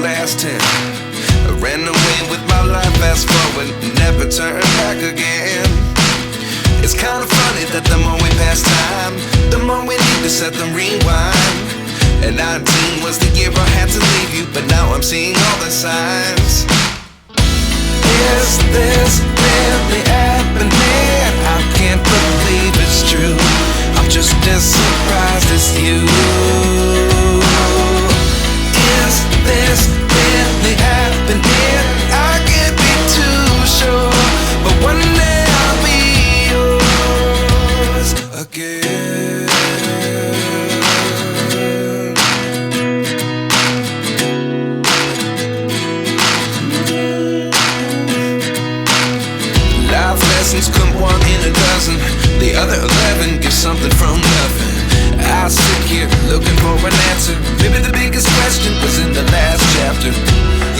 last 10. I ran away with my life, fast forward, never turn back again. It's kind of funny that the more we pass time, the more we need to set them rewind. And 19 was the year I had to leave you, but now I'm seeing all the signs. Is this really happening? I can't believe it's true. I'm just as surprised as you. Is this really happening? I can't be too sure, but one day I'll be yours again. Life lessons come one in a dozen. The other 11 give something from nothing. I sit here looking for an answer. Maybe the biggest question was in the last chapter.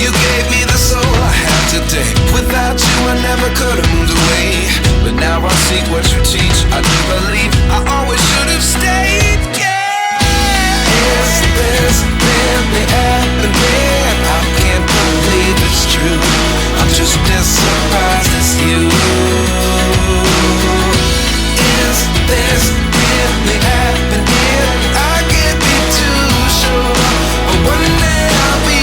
You gave me the soul I have today. Without you I never could have moved away. But now I see what you teach. I do believe I always should have stayed. Yeah. Is this really happening? I can't believe it's true. I'm just as surprised as you. Is this really happening? I can't be too sure, but one day I'll be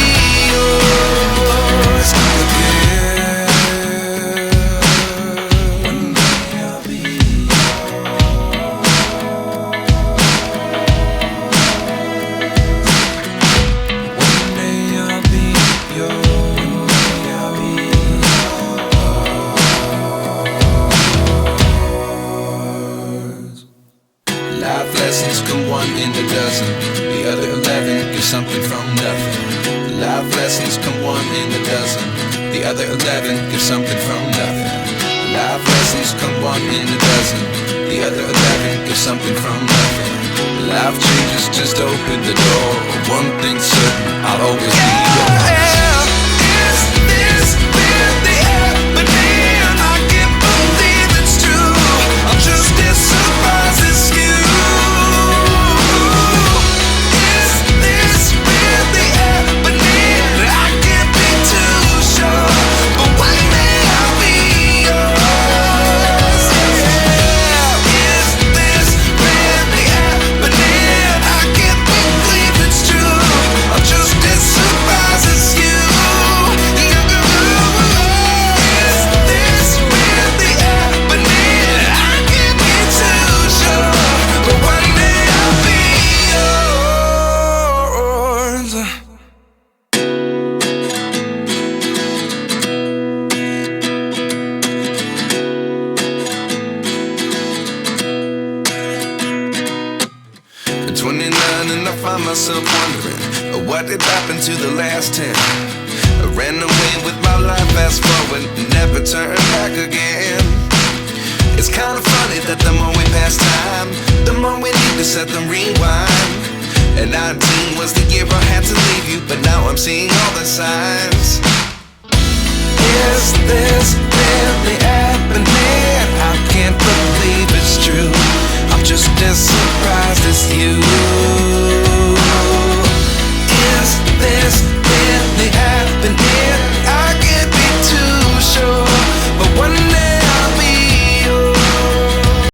yours again. One day I'll be yours. One day I'll be yours. Life lessons come one in a dozen. The other 11 give something from nothing. Life lessons come one in a dozen. The other 11 give something from nothing. Life lessons come one in a dozen. The other 11 give something from nothing. Life changes just open the door. One thing's certain, I'll always be yours. Is this really happening? I can't believe it's true. I'm just as surprised as you. Myself wondering what did happen to the last 10. I ran away with my life, fast forward, never turn back again. It's kind of funny that the more we pass time, the more we need to set them rewind. And 19 was the year I had to leave you, but now I'm seeing all the signs. Is this really happening? I can't believe it's true. I'm just as surprised as you.